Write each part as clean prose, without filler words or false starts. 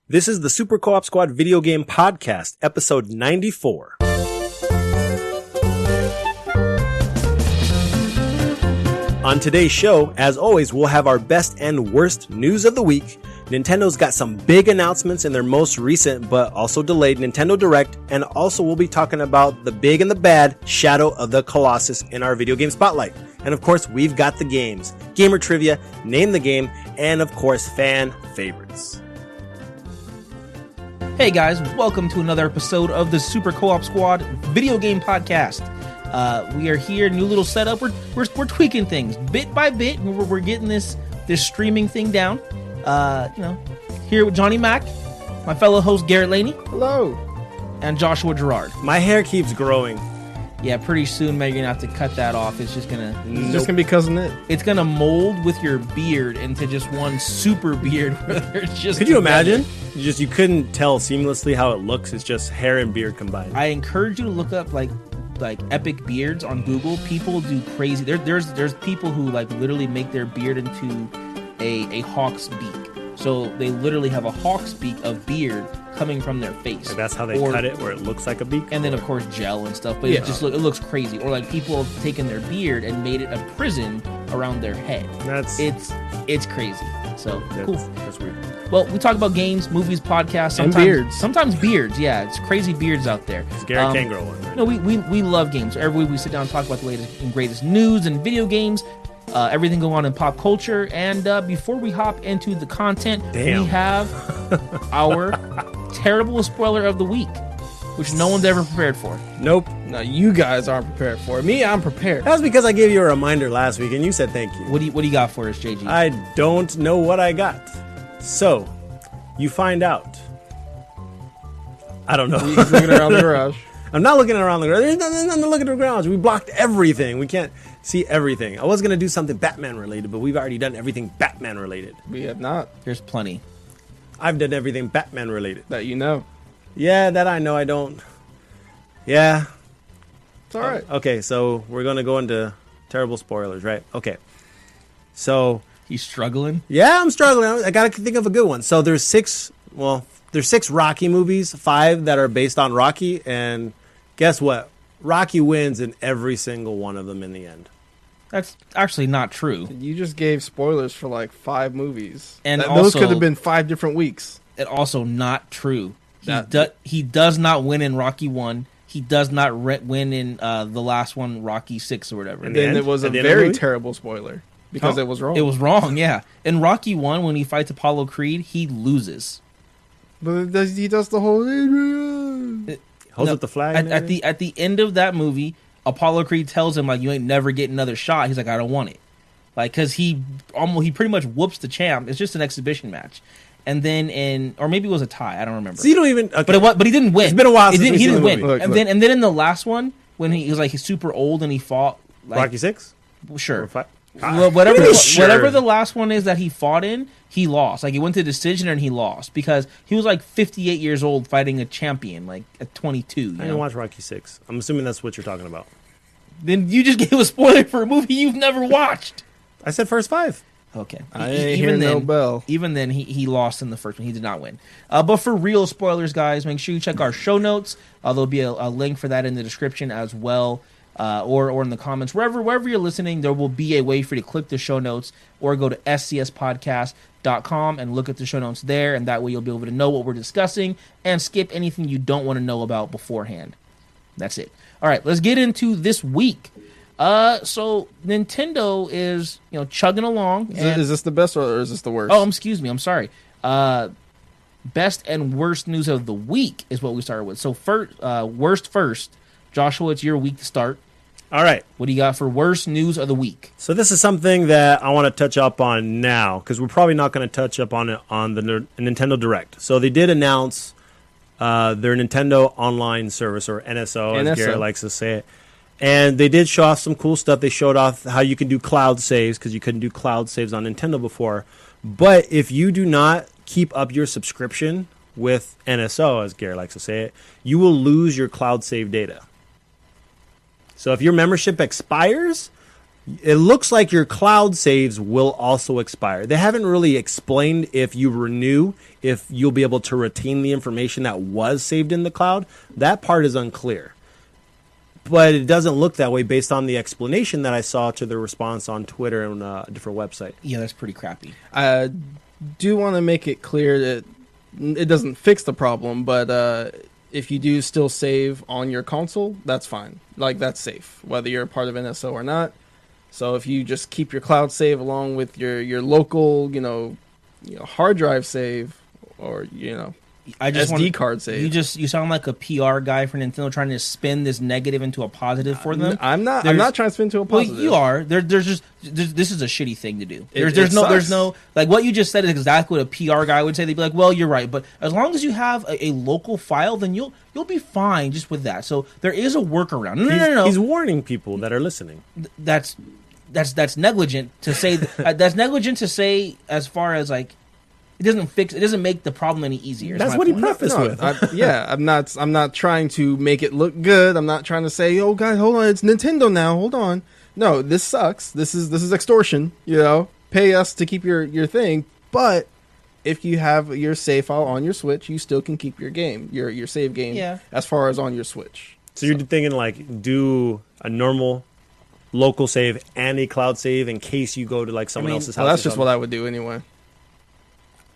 This is the Super Co-op Squad Video Game Podcast, episode 94. On today's show, as always, we'll have our best and worst news of the week. Nintendo's got some big announcements in their most recent but also delayed Nintendo Direct, and also we'll be talking about the big and the bad Shadow of the Colossus in our video game spotlight. And of course, we've got the games, gamer trivia, name the game, and of course, fan favorites. Hey guys, welcome to another episode of the Super Co-op Squad Video Game Podcast. We are here, new little setup. We're tweaking things bit by bit. We're getting this streaming thing down. Here with Johnny Mac, my fellow host Garrett Laney. Hello. And Joshua Gerard. My hair keeps growing. Yeah, pretty soon, man, you're gonna have to cut that off. It's just gonna... It's just gonna be cousin it. It's gonna mold with your beard into just one super beard. Where it's just Could you imagine? You couldn't tell seamlessly how it looks. It's just hair and beard combined. I encourage you to look up like epic beards on Google. People do crazy. There's people who like literally make their beard into a hawk's beak. So they literally have a hawk's beak of beard coming from their face. And that's how they cut it, where it looks like a beak. And then of course gel and stuff. But it looks crazy. Or like people have taken their beard and made it a prison around their head. It's crazy. So cool. That's weird. Well, we talk about games, movies, podcasts, sometimes beards. Sometimes beards, yeah. It's crazy beards out there. Garrett can grow one. Right? No, we love games. Every week we sit down and talk about the latest and greatest news and video games, everything going on in pop culture. And before we hop into the content, we have our terrible spoiler of the week, which no one's ever prepared for. Nope. No, you guys aren't prepared for it. Me, I'm prepared. That's because I gave you a reminder last week and you said thank you. What do you got for us, JG? I don't know what I got. So, you find out. I don't know. He's looking around the garage. I'm not looking around the garage. There's nothing to look at the garage. We blocked everything. We can't see everything. I was going to do something Batman related, but we've already done everything Batman related. We have not. There's plenty. I've done everything Batman related. That you know. Yeah, that I know. I don't. Yeah. It's all right. Okay, so we're going to go into terrible spoilers, right? Okay. So... He's struggling? Yeah, I'm struggling. I got to think of a good one. So there's six Rocky movies, 5 that are based on Rocky, and guess what? Rocky wins in every single one of them in the end. That's actually not true. You just gave spoilers for like 5 movies. And those could have been 5 different weeks. And also not true. He does not win in Rocky 1. He does not win in the last one, Rocky 6 or whatever. And then it was a very terrible spoiler. Because it was wrong. It was wrong, yeah. In Rocky 1, when he fights Apollo Creed, he loses. But he does the whole... Holds up the flag. At the end of that movie, Apollo Creed tells him, like, you ain't never get another shot. He's like, I don't want it. Like, because he pretty much whoops the champ. It's just an exhibition match. And then or maybe it was a tie. I don't remember. So you don't even... Okay. But he didn't win. It's been a while since he didn't win. Look. And then in the last one, when he was like he's super old and he fought... Like, Rocky 6? Sure. Well, whatever the last one is that he fought in, he lost. Like, he went to decision and he lost because he was like 58 years old fighting a champion, like at 22. I didn't watch Rocky 6. I'm assuming that's what you're talking about. Then you just gave a spoiler for a movie you've never watched. I said first 5. Okay. I ain't hear no bell. Even then, he lost in the first one. He did not win. But for real spoilers, guys, make sure you check our show notes. There'll be a link for that in the description as well. Or in the comments, wherever you're listening, there will be a way for you to click the show notes or go to scspodcast.com and look at the show notes there, and that way you'll be able to know what we're discussing and skip anything you don't want to know about beforehand. That's it. All right, let's get into this week. So Nintendo is chugging along. Is this the best or is this the worst? Oh, excuse me. I'm sorry. Best and worst news of the week is what we started with. So worst first. Joshua, it's your week to start. All right. What do you got for worst news of the week? So this is something that I want to touch up on now because we're probably not going to touch up on it on the Nintendo Direct. So they did announce their Nintendo Online Service, or NSO, as Garrett likes to say it. And they did show off some cool stuff. They showed off how you can do cloud saves because you couldn't do cloud saves on Nintendo before. But if you do not keep up your subscription with NSO, as Garrett likes to say it, you will lose your cloud save data. So if your membership expires, It looks like your cloud saves will also expire. They haven't really explained if you renew, if you'll be able to retain the information that was saved in the cloud. That part is unclear. But it doesn't look that way based on the explanation that I saw to the response on Twitter and a different website. Yeah, that's pretty crappy. I do want to make it clear that it doesn't fix the problem, but if you do still save on your console, that's fine. Like, that's safe, whether you're a part of NSO or not. So if you just keep your cloud save along with your local, hard drive save, or SD card save. You sound like a PR guy for Nintendo trying to spin this negative into a positive for them. I'm not trying to spin into a positive. Well, you are. This is a shitty thing to do. There's no like what you just said is exactly what a PR guy would say. They'd be like, "Well, you're right, but as long as you have a local file, then you'll be fine just with that." So there is a workaround. No. He's warning people that are listening. That's negligent to say. That's negligent to say as far as like. It doesn't make the problem any easier. That's what he prefaced with. I'm not trying to make it look good. I'm not trying to say, "Oh, guys, hold on, it's Nintendo now. Hold on." No, this sucks. This is extortion. Pay us to keep your thing. But if you have your save file on your Switch, you still can keep your game, your save game, as far as on your Switch. So you're thinking like do a normal local save and a cloud save in case you go to like someone else's house. Well, that's just what I would do anyway.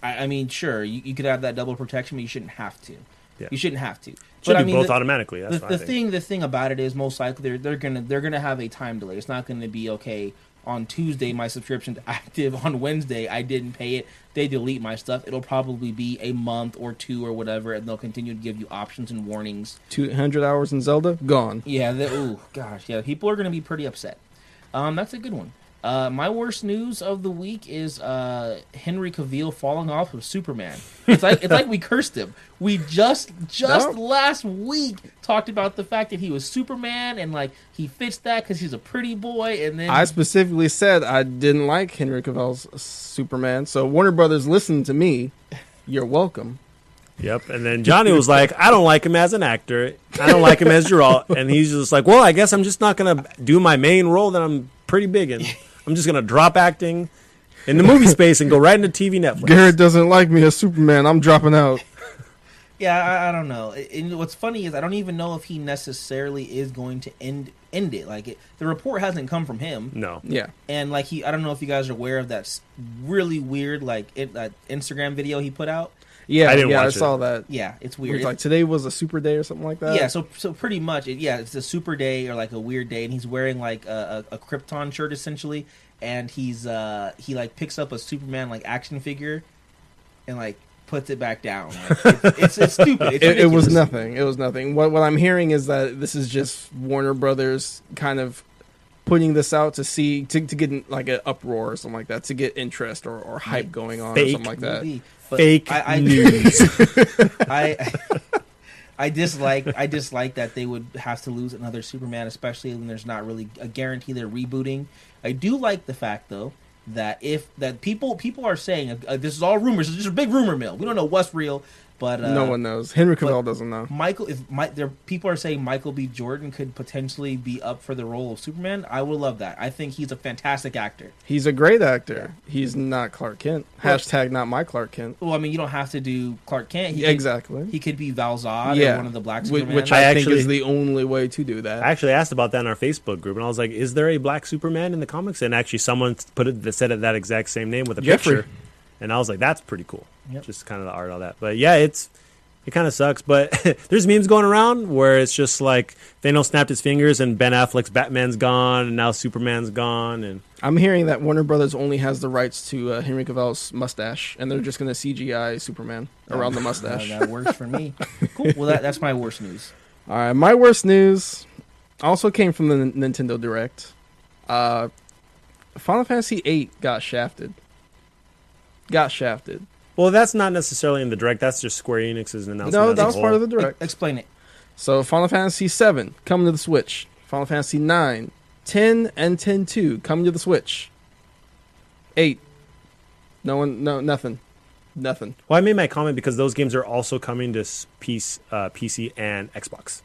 I mean, sure, you could have that double protection, but you shouldn't have to. Yeah. You shouldn't have to. Should do both automatically. That's the thing about it is most likely they're gonna have a time delay. It's not going to be okay. On Tuesday, my subscription's active. On Wednesday, I didn't pay it. They delete my stuff. It'll probably be a month or two or whatever, and they'll continue to give you options and warnings. 200 hours in Zelda gone. Yeah. People are going to be pretty upset. That's a good one. My worst news of the week is Henry Cavill falling off of Superman. It's like we cursed him. We just last week talked about the fact that he was Superman and like he fits that because he's a pretty boy. And then I specifically said I didn't like Henry Cavill's Superman. So Warner Brothers, listen to me. You're welcome. Yep. And then Johnny was like, I don't like him as an actor. I don't like him as Geralt. And he's just like, well, I guess I'm just not going to do my main role that I'm pretty big in. I'm just going to drop acting in the movie space and go right into TV Netflix. Garrett doesn't like me as Superman. I'm dropping out. Yeah, I don't know. And what's funny is I don't even know if he necessarily is going to end it. Like the report hasn't come from him. No. Yeah. And like I don't know if you guys are aware of that really weird that Instagram video he put out. Yeah, I saw that. Yeah, it's weird. It's like today was a super day or something like that. Yeah, so pretty much, it's a super day or like a weird day, and he's wearing like a Krypton shirt essentially, and he like picks up a Superman like action figure, and like puts it back down. Like, it's stupid. It was nothing. It was nothing. What I'm hearing is that this is just Warner Brothers kind of putting this out to get like an uproar or something like that, to get interest or hype going on or something like that. Fake news. I dislike that they would have to lose another Superman, especially when there's not really a guarantee they're rebooting. I do like the fact though that people are saying this is all rumors. It's just a big rumor mill. We don't know what's real, but no one knows. Henry Cavill doesn't know. People are saying Michael B. Jordan could potentially be up for the role of Superman. I would love that. I think he's a fantastic actor. He's a great actor. Yeah. He's not Clark Kent. Hashtag not my Clark Kent. Well, I mean, you don't have to do Clark Kent. Exactly. He could be Val Zod or one of the Black Superman. Which I think is the only way to do that. I actually asked about that in our Facebook group, and I was like, is there a Black Superman in the comics? And actually someone said that exact same name with a picture. And I was like, that's pretty cool. Yep. Just kind of the art of that. But yeah, it kind of sucks, but there's memes going around where it's just like Thanos snapped his fingers and Ben Affleck's Batman's gone and now Superman's gone. And I'm hearing that Warner Brothers only has the rights to Henry Cavill's mustache, and they're just going to CGI Superman around the mustache. That works for me. Cool. Well, that's my worst news. All right, my worst news also came from the Nintendo Direct. Final Fantasy VIII got shafted. Well, that's not necessarily in the Direct. That's just Square Enix's announcement. No, that was part of the Direct. Explain it. So, Final Fantasy VII coming to the Switch. Final Fantasy IX, 10, and 10-2 coming to the Switch. 8. Nothing. Well, I made my comment because those games are also coming to PC and Xbox.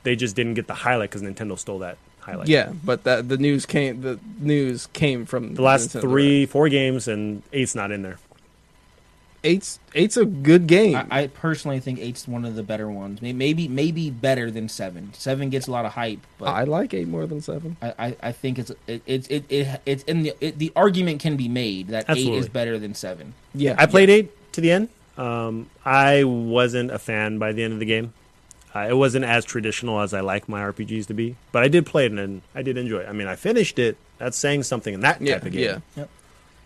They just didn't get the highlight because Nintendo stole that highlight. Yeah, but the news came from The last Nintendo 4 games, and 8's not in there. Eight's a good game. I personally think 8's one of the better ones. Maybe better than 7. 7 gets a lot of hype, but I like 8 more than 7. I think it's in the argument can be made that Absolutely. 8 is better than 7. Yeah, I played 8 to the end. I wasn't a fan by the end of the game. It wasn't as traditional as I like my RPGs to be, but I did play it and I did enjoy it. I mean, I finished it. That's saying something in that type of game. Yeah. Yep.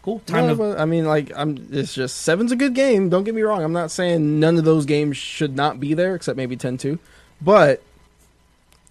Cool. I mean, like, it's just 7's a good game. Don't get me wrong. I'm not saying none of those games should not be there, except maybe 10-2. But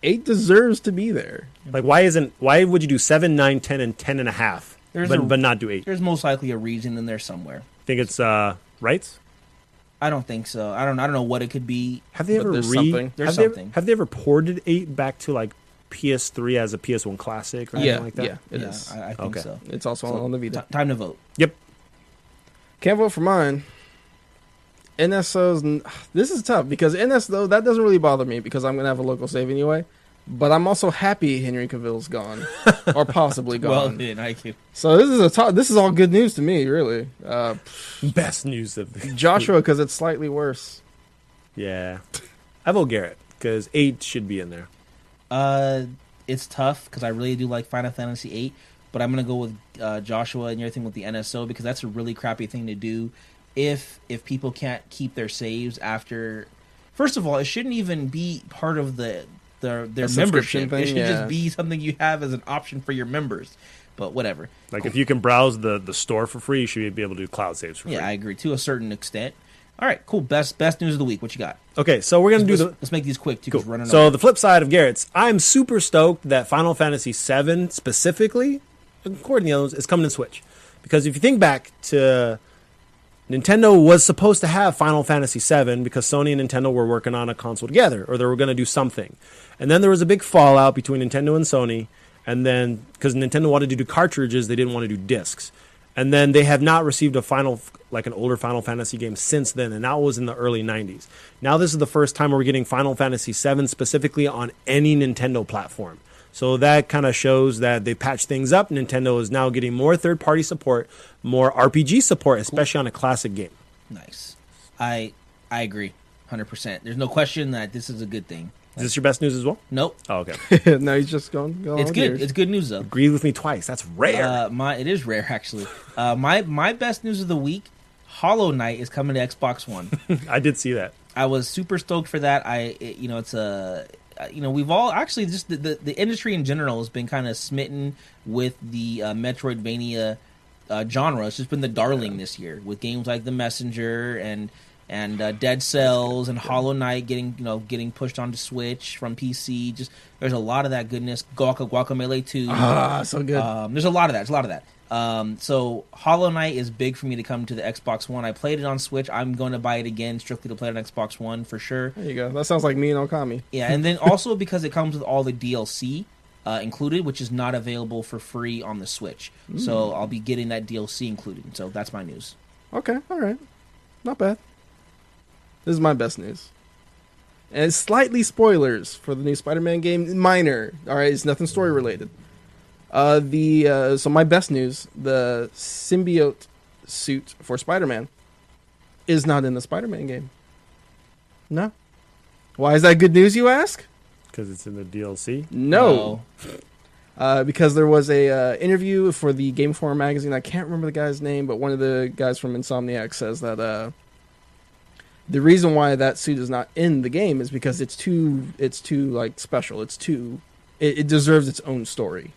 8 deserves to be there. Like, why would you do 7, 9, 10, and 10.5, but not do 8? There's most likely a reason in there somewhere. Think it's rights? I don't think so. I don't know what it could be. Have they ever there's something. There's something. Have they ever ported 8 back to like PS3 as a PS1 classic or anything like that? Yeah, it is. I think Okay. so. It's also on the Vita. Time to vote. Yep. Can't vote for mine. NSO's. This is tough because NS though that doesn't really bother me because I'm gonna have a local save anyway. But I'm also happy Henry Cavill's gone or possibly Well, gone. then, I can. So this is all good news to me, really. Best news of the Joshua because it's slightly worse. Yeah. I vote Garrett because 8 should be in there. It's tough because I really do like Final Fantasy VIII, but I'm gonna go with Joshua and your thing with the NSO because that's a really crappy thing to do. If people can't keep their saves after, first of all, it shouldn't even be part of their membership. Thing, it should just be something you have as an option for your members. But whatever. Like Cool. if you can browse the store for free, you should be able to do cloud saves for free. Yeah, I agree to a certain extent. All right, cool. Best news of the week. What you got? Okay, so we're gonna Let's make these quick too. Cool. 'Cause we're running So over. the flip side of Garrett's, I'm super stoked that Final Fantasy VII specifically, according to the others, is coming to Switch. Because if you think back to Nintendo was supposed to have Final Fantasy VII because Sony and Nintendo were working on a console together, or they were going to do something. And then there was a big fallout between Nintendo and Sony, and then because Nintendo wanted to do cartridges, they didn't want to do discs. And then they have not received an older Final Fantasy game since then, and that was in the early 90s. Now this is the first time we're getting Final Fantasy VII specifically on any Nintendo platform. So that kind of shows that they patched things up. Nintendo is now getting more third-party support, more RPG support, especially on a classic game. Nice. I agree, 100%. There's no question that this is a good thing. Is this your best news as well? Nope. Oh, okay. No, he's just going. It's good. It's good news though. Agreed with me twice. That's rare. It is rare actually. My best news of the week: Hollow Knight is coming to Xbox One. I did see that. I was super stoked for that. We've all actually just the industry in general has been kind of smitten with the Metroidvania genre. It's just been the darling this year with games like The Messenger and Dead Cells and Hollow Knight getting pushed onto Switch from PC. Just there's a lot of that goodness. Guacamelee 2. So good. There's a lot of that. There's a lot of that. So Hollow Knight is big for me to come to the Xbox One. I played it on Switch. I'm going to buy it again strictly to play it on Xbox One for sure. There you go. That sounds like me and Okami. Yeah, and then also because it comes with all the DLC included, which is not available for free on the Switch. So I'll be getting that DLC included. So that's my news. Okay, all right. Not bad. This is my best news. And it's slightly spoilers for the new Spider-Man game. Minor. All right, it's nothing story related. So my best news, the symbiote suit for Spider-Man is not in the Spider-Man game. No. Why is that good news, you ask? Because it's in the DLC? No. Because there was a interview for the Game Informer magazine. I can't remember the guy's name, but one of the guys from Insomniac says that the reason why that suit is not in the game is because it's too like special. It deserves its own story.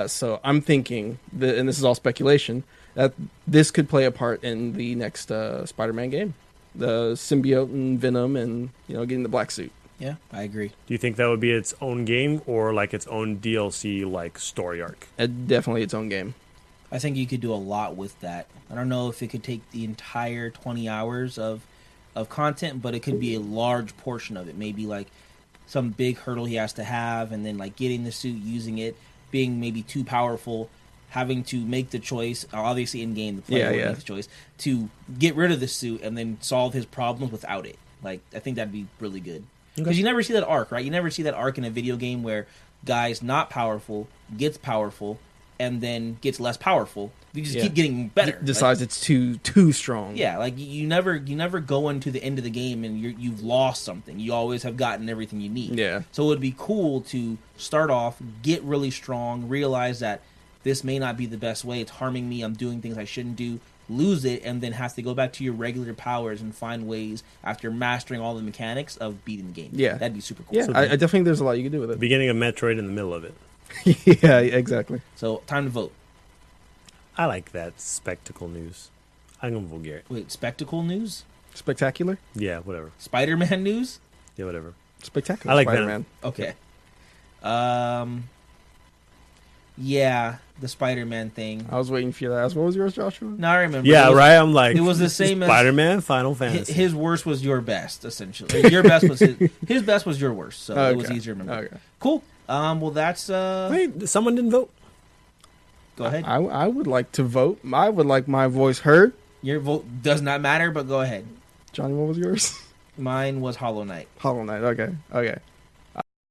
So I'm thinking that, and this is all speculation, that this could play a part in the next Spider-Man game, the symbiote and Venom, and getting the black suit. Yeah, I agree. Do you think that would be its own game or like its own DLC like story arc? Definitely its own game. I think you could do a lot with that. I don't know if it could take the entire 20 hours of content, but it could be a large portion of it. Maybe like some big hurdle he has to have, and then like getting the suit, using it, being maybe too powerful, having to make the choice, obviously in game the player will make the choice to get rid of the suit and then solve his problems without it. Like I think that'd be really good because you never see that arc, right? You never see that arc in a video game where guys not powerful gets powerful and then gets less powerful. You just keep getting better. Decides it's too strong. Yeah, like you never go into the end of the game and you've lost something. You always have gotten everything you need. Yeah. So it would be cool to start off, get really strong, realize that this may not be the best way. It's harming me. I'm doing things I shouldn't do. Lose it, and then have to go back to your regular powers and find ways after mastering all the mechanics of beating the game. Yeah. That'd be super cool. Yeah, I definitely think there's a lot you can do with it. Beginning of Metroid in the middle of it. Yeah, exactly. So time to vote. I like that spectacle news. I'm going to vote Garrett. Wait, spectacle news? Spectacular? Yeah, whatever. Spider-Man news? Yeah, whatever. Spectacular. I like Spider-Man. Okay. Yeah, the Spider-Man thing. I was waiting for you to ask. What was yours, Joshua? No, I remember. Yeah, right? I'm like... It was the same as... Spider-Man, Final Fantasy. His worst was your best, essentially. Your best was his best was your worst, so it was easier to remember. Okay. Cool. Well, that's... Wait, someone didn't vote? Go ahead. I would like to vote. I would like my voice heard. Your vote does not matter, but go ahead. Johnny, what was yours? Mine was Hollow Knight. Hollow Knight. Okay.